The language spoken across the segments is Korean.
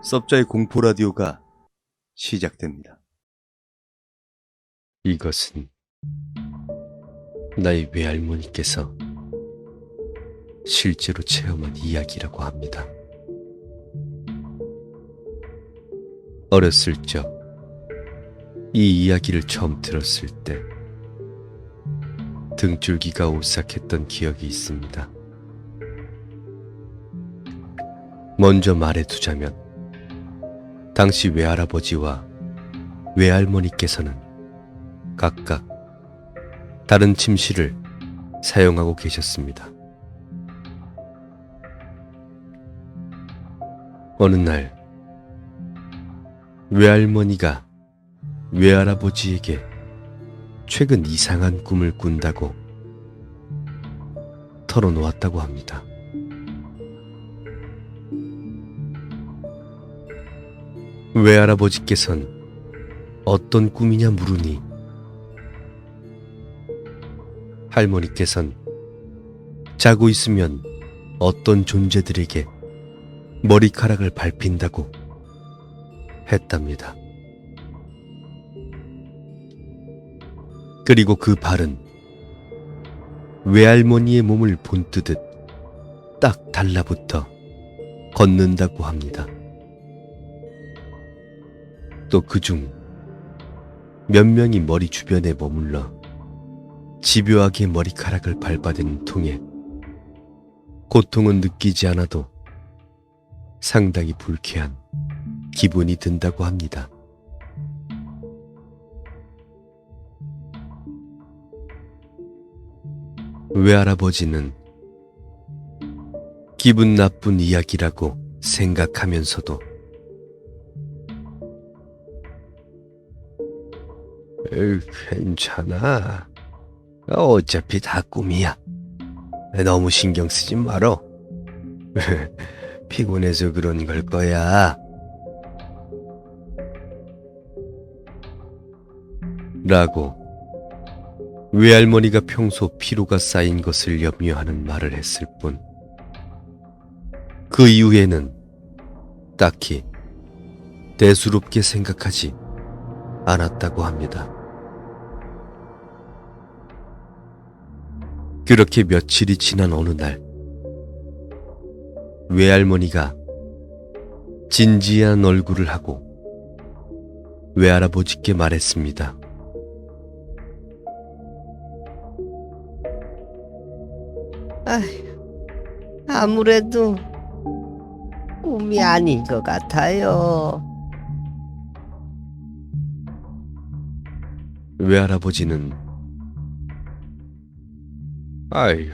섭자의 공포 라디오가 시작됩니다. 이것은 나의 외할머니께서 실제로 체험한 이야기라고 합니다. 어렸을 적 이 이야기를 처음 들었을 때 등줄기가 오싹했던 기억이 있습니다. 먼저 말해두자면 당시 외할아버지와 외할머니께서는 각각 다른 침실을 사용하고 계셨습니다. 어느 날 외할머니가 외할아버지에게 최근 이상한 꿈을 꾼다고 털어놓았다고 합니다. 외할아버지께선 어떤 꿈이냐 물으니 할머니께선 자고 있으면 어떤 존재들에게 머리카락을 밟힌다고 했답니다. 그리고 그 발은 외할머니의 몸을 본뜨듯 딱 달라붙어 걷는다고 합니다. 또 그중 몇 명이 머리 주변에 머물러 집요하게 머리카락을 밟아대는 통에 고통은 느끼지 않아도 상당히 불쾌한 기분이 든다고 합니다. 외할아버지는 기분 나쁜 이야기라고 생각하면서도 괜찮아. 어차피 다 꿈이야. 너무 신경 쓰지 말어. 피곤해서 그런 걸 거야. 라고 외할머니가 평소 피로가 쌓인 것을 염려하는 말을 했을 뿐 그 이후에는 딱히 대수롭게 생각하지 않았다고 합니다. 그렇게 며칠이 지난 어느 날 외할머니가 진지한 얼굴을 하고 외할아버지께 말했습니다. 아무래도 꿈이 아닌 것 같아요. 외할아버지는 아이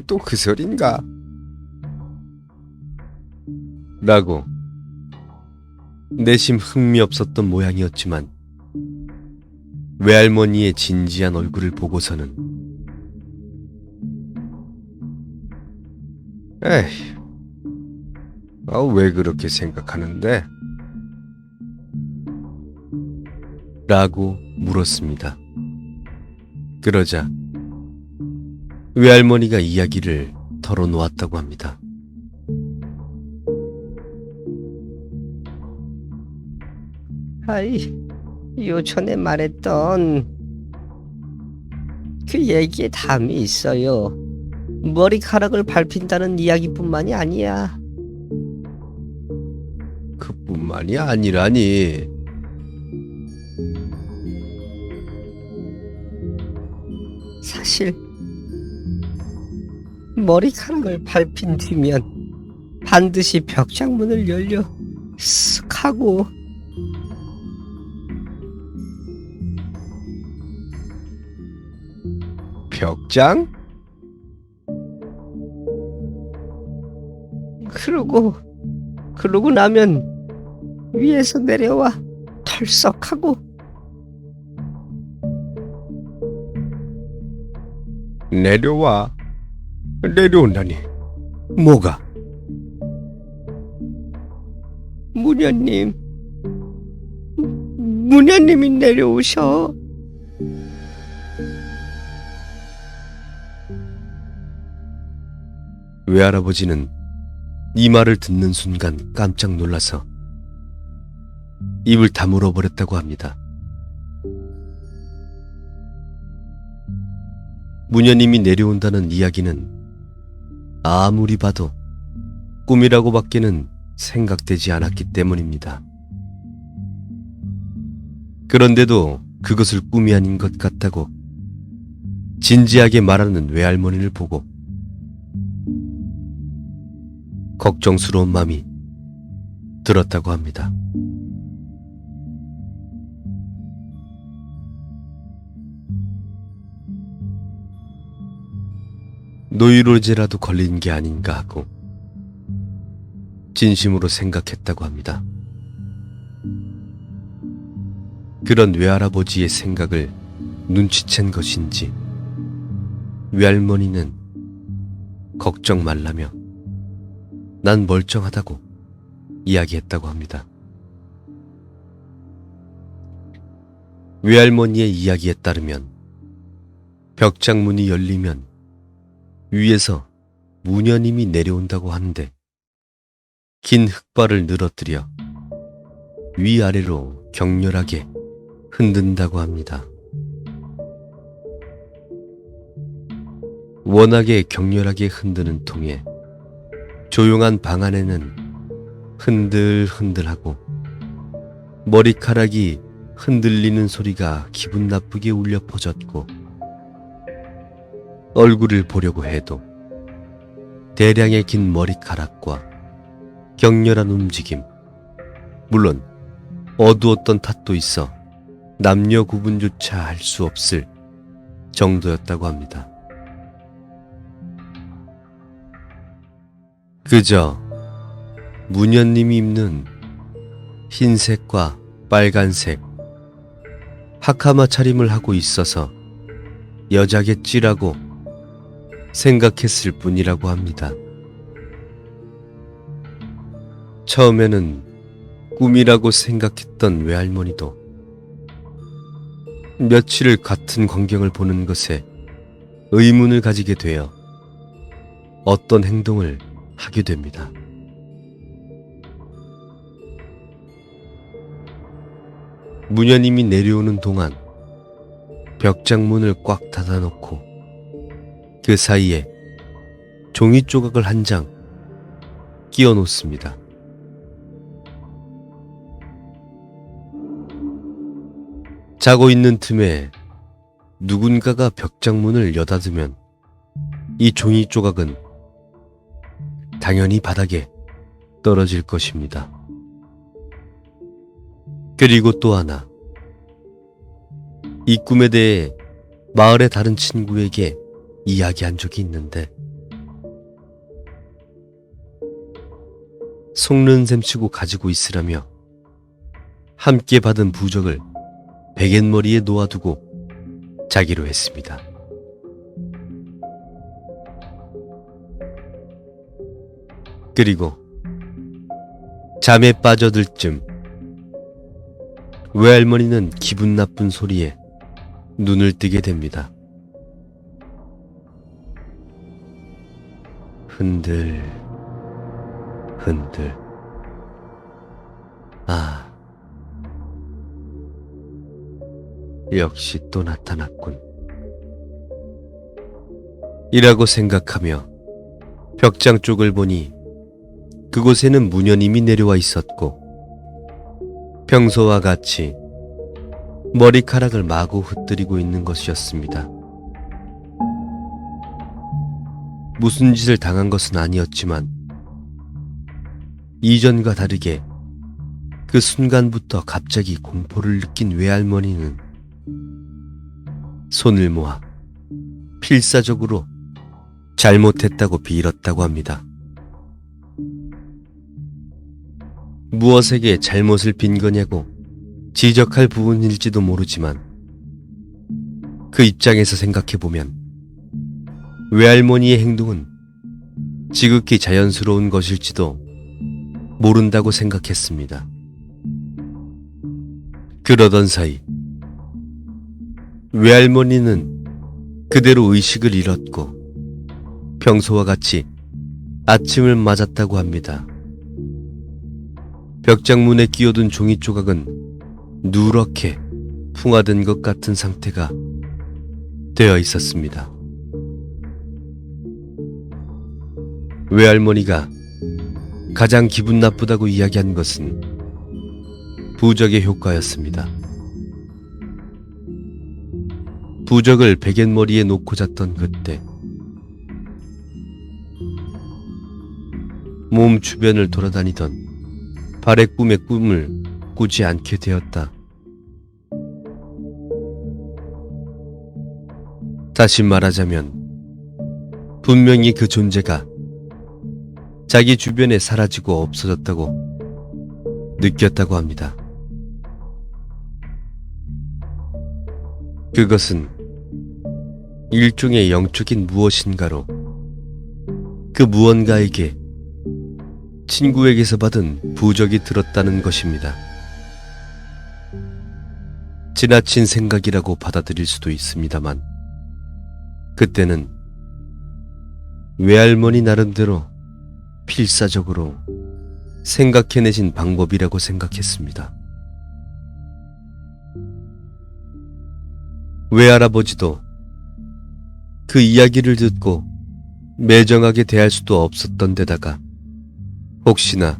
또 그 소린가? 라고 내심 흥미 없었던 모양이었지만 외할머니의 진지한 얼굴을 보고서는 에이, 왜 그렇게 생각하는데? 라고 물었습니다. 그러자 외할머니가 이야기를 털어놓았다고 합니다. 요전에 말했던 그 얘기에 담이 있어요. 머리카락을 밟힌다는 이야기뿐만이 아니야. 그뿐만이 아니라니. 사실 머리카락을 밟힌 뒤면 반드시 벽장문을 열려 쓱 하고 벽장? 그러고 나면 위에서 내려와 털썩하고 내려온다니. 뭐가? 무녀님이 내려오셔. 외할아버지는 이 말을 듣는 순간 깜짝 놀라서 입을 다물어 버렸다고 합니다. 무녀님이 내려온다는 이야기는 아무리 봐도 꿈이라고 밖에는 생각되지 않았기 때문입니다. 그런데도 그것을 꿈이 아닌 것 같다고 진지하게 말하는 외할머니를 보고 걱정스러운 마음이 들었다고 합니다. 노이로제라도 걸린 게 아닌가 하고 진심으로 생각했다고 합니다. 그런 외할아버지의 생각을 눈치챈 것인지 외할머니는 걱정 말라며 난 멀쩡하다고 이야기했다고 합니다. 외할머니의 이야기에 따르면 벽장문이 열리면 위에서 무녀님이 내려온다고 하는데 긴 흙발을 늘어뜨려 위아래로 격렬하게 흔든다고 합니다. 워낙에 격렬하게 흔드는 통에 조용한 방 안에는 흔들흔들하고 머리카락이 흔들리는 소리가 기분 나쁘게 울려 퍼졌고 얼굴을 보려고 해도 대량의 긴 머리카락과 격렬한 움직임, 물론 어두웠던 탓도 있어 남녀 구분조차 할 수 없을 정도였다고 합니다. 그저 무녀님이 입는 흰색과 빨간색 하카마 차림을 하고 있어서 여자겠지라고 생각했을 뿐이라고 합니다. 처음에는 꿈이라고 생각했던 외할머니도 며칠을 같은 광경을 보는 것에 의문을 가지게 되어 어떤 행동을 하게 됩니다. 무녀님이 내려오는 동안 벽장문을 꽉 닫아놓고 그 사이에 종이 조각을 한 장 끼워 놓습니다. 자고 있는 틈에 누군가가 벽장문을 여닫으면 이 종이 조각은 당연히 바닥에 떨어질 것입니다. 그리고 또 하나, 이 꿈에 대해 마을의 다른 친구에게 이야기한 적이 있는데 속는 셈치고 가지고 있으라며 함께 받은 부적을 베갯머리에 놓아두고 자기로 했습니다. 그리고 잠에 빠져들 쯤 외할머니는 기분 나쁜 소리에 눈을 뜨게 됩니다. 흔들, 흔들. 아, 역시 또 나타났군. 이라고 생각하며 벽장 쪽을 보니 그곳에는 무녀님이 내려와 있었고 평소와 같이 머리카락을 마구 흩뜨리고 있는 것이었습니다. 무슨 짓을 당한 것은 아니었지만 이전과 다르게 그 순간부터 갑자기 공포를 느낀 외할머니는 손을 모아 필사적으로 잘못했다고 빌었다고 합니다. 무엇에게 잘못을 빈 거냐고 지적할 부분일지도 모르지만 그 입장에서 생각해보면 외할머니의 행동은 지극히 자연스러운 것일지도 모른다고 생각했습니다. 그러던 사이 외할머니는 그대로 의식을 잃었고 평소와 같이 아침을 맞았다고 합니다. 벽장문에 끼워둔 종이 조각은 누렇게 풍화된 것 같은 상태가 되어 있었습니다. 외할머니가 가장 기분 나쁘다고 이야기한 것은 부적의 효과였습니다. 부적을 베갯머리에 놓고 잤던 그때 몸 주변을 돌아다니던 발의 꿈의 꿈을 꾸지 않게 되었다. 다시 말하자면 분명히 그 존재가 자기 주변에 사라지고 없어졌다고 느꼈다고 합니다. 그것은 일종의 영적인 무엇인가로 그 무언가에게 친구에게서 받은 부적이 들었다는 것입니다. 지나친 생각이라고 받아들일 수도 있습니다만 그때는 외할머니 나름대로 필사적으로 생각해내신 방법이라고 생각했습니다. 외할아버지도 그 이야기를 듣고 매정하게 대할 수도 없었던 데다가 혹시나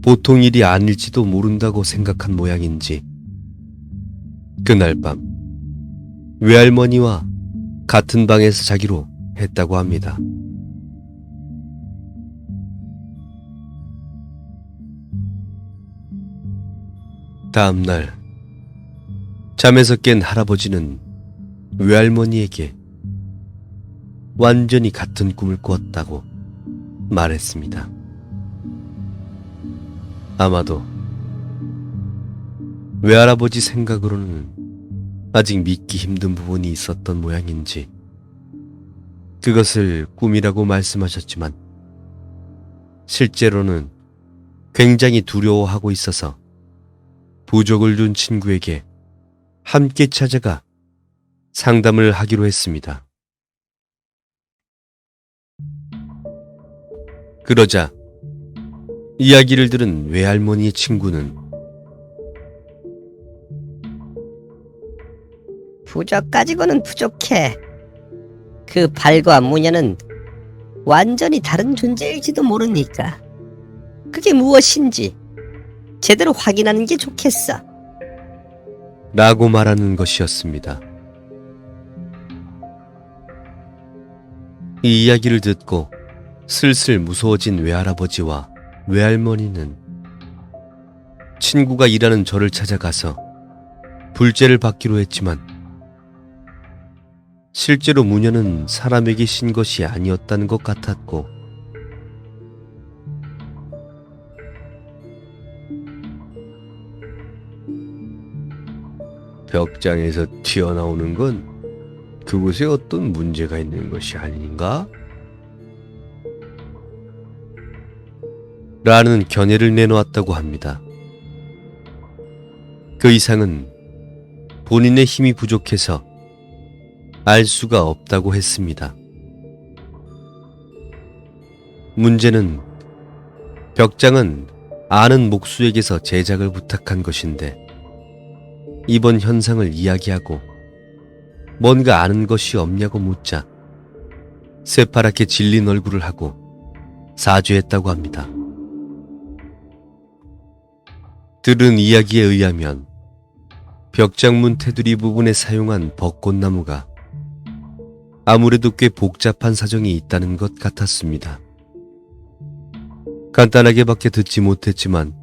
보통 일이 아닐지도 모른다고 생각한 모양인지 그날 밤 외할머니와 같은 방에서 자기로 했다고 합니다. 다음 날 잠에서 깬 할아버지는 외할머니에게 완전히 같은 꿈을 꾸었다고 말했습니다. 아마도 외할아버지 생각으로는 아직 믿기 힘든 부분이 있었던 모양인지 그것을 꿈이라고 말씀하셨지만 실제로는 굉장히 두려워하고 있어서 부적을 준 친구에게 함께 찾아가 상담을 하기로 했습니다. 그러자 이야기를 들은 외할머니의 친구는 부적 가지고는 부족해. 그 발과 무녀는 완전히 다른 존재일지도 모르니까 그게 무엇인지 제대로 확인하는 게 좋겠어. 라고 말하는 것이었습니다. 이 이야기를 듣고 슬슬 무서워진 외할아버지와 외할머니는 친구가 일하는 절을 찾아가서 불제를 받기로 했지만 실제로 무녀는 사람에게 신 것이 아니었다는 것 같았고 벽장에서 튀어나오는 건 그곳에 어떤 문제가 있는 것이 아닌가? 라는 견해를 내놓았다고 합니다. 그 이상은 본인의 힘이 부족해서 알 수가 없다고 했습니다. 문제는 벽장은 아는 목수에게서 제작을 부탁한 것인데 이번 현상을 이야기하고 뭔가 아는 것이 없냐고 묻자 새파랗게 질린 얼굴을 하고 사죄했다고 합니다. 들은 이야기에 의하면 벽장문 테두리 부분에 사용한 벚꽃나무가 아무래도 꽤 복잡한 사정이 있다는 것 같았습니다. 간단하게밖에 듣지 못했지만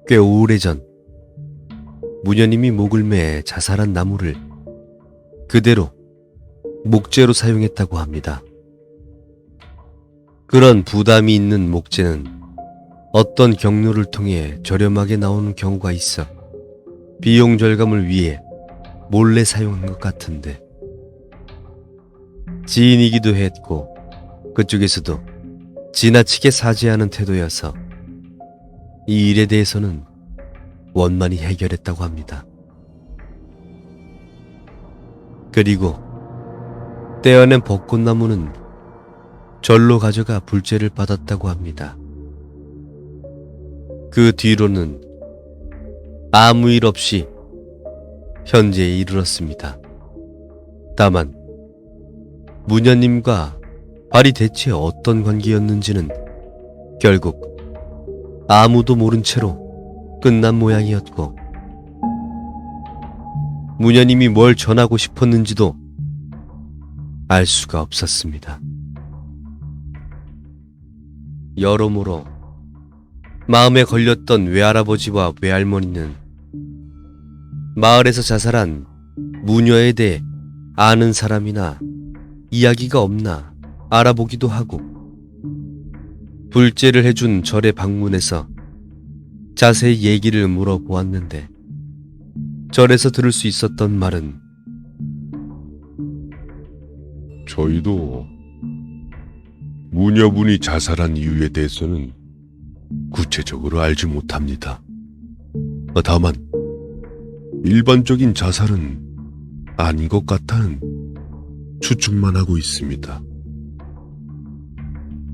꽤 오래전 무녀님이 목을 매 자살한 나무를 그대로 목재로 사용했다고 합니다. 그런 부담이 있는 목재는 어떤 경로를 통해 저렴하게 나오는 경우가 있어 비용 절감을 위해 몰래 사용한 것 같은데 지인이기도 했고 그쪽에서도 지나치게 사죄하는 태도여서 이 일에 대해서는 원만히 해결했다고 합니다. 그리고 떼어낸 벚꽃나무는 절로 가져가 불제를 받았다고 합니다. 그 뒤로는 아무 일 없이 현재에 이르렀습니다. 다만 무녀님과 발이 대체 어떤 관계였는지는 결국 아무도 모른 채로 끝난 모양이었고, 무녀님이 뭘 전하고 싶었는지도 알 수가 없었습니다. 여러모로 마음에 걸렸던 외할아버지와 외할머니는 마을에서 자살한 무녀에 대해 아는 사람이나 이야기가 없나 알아보기도 하고, 불제를 해준 절에 방문해서 자세히 얘기를 물어보았는데, 절에서 들을 수 있었던 말은 저희도 무녀분이 자살한 이유에 대해서는 구체적으로 알지 못합니다. 다만 일반적인 자살은 아닌 것 같다는 추측만 하고 있습니다.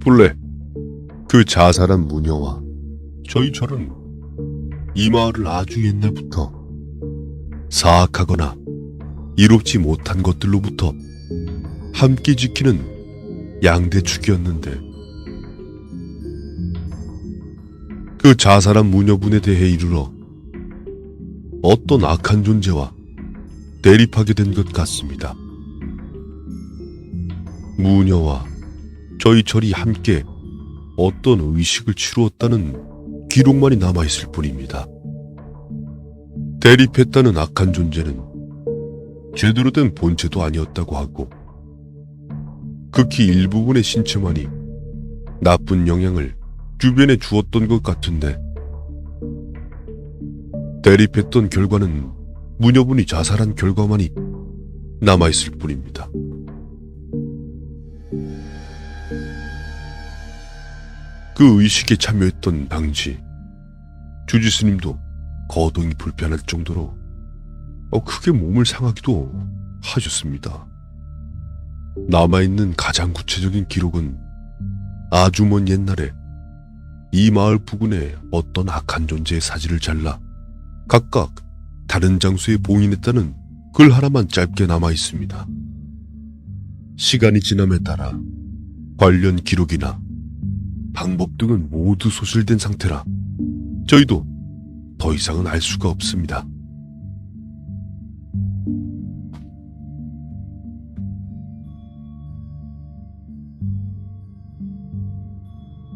본래 그 자살한 무녀와 저희 절은 이 마을을 아주 옛날부터 사악하거나 이롭지 못한 것들로부터 함께 지키는 양대축이었는데, 그 자살한 무녀분에 대해 이르러 어떤 악한 존재와 대립하게 된 것 같습니다. 무녀와 저희 절이 함께 어떤 의식을 치루었다는 기록만이 남아있을 뿐입니다. 대립했다는 악한 존재는 제대로 된 본체도 아니었다고 하고, 극히 일부분의 신체만이 나쁜 영향을 주변에 주었던 것 같은데, 대립했던 결과는 무녀분이 자살한 결과만이 남아있을 뿐입니다. 그 의식에 참여했던 당시 주지스님도 거동이 불편할 정도로 크게 몸을 상하기도 하셨습니다. 남아있는 가장 구체적인 기록은 아주 먼 옛날에 이 마을 부근에 어떤 악한 존재의 사진을 잘라 각각 다른 장소에 봉인했다는 글 하나만 짧게 남아있습니다. 시간이 지남에 따라 관련 기록이나 방법 등은 모두 소실된 상태라 저희도 더 이상은 알 수가 없습니다.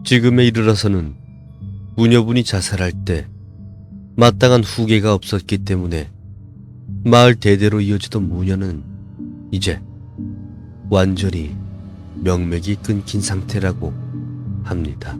지금에 이르러서는 무녀분이 자살할 때 마땅한 후계가 없었기 때문에 마을 대대로 이어지던 무녀는 이제 완전히 명맥이 끊긴 상태라고 합니다.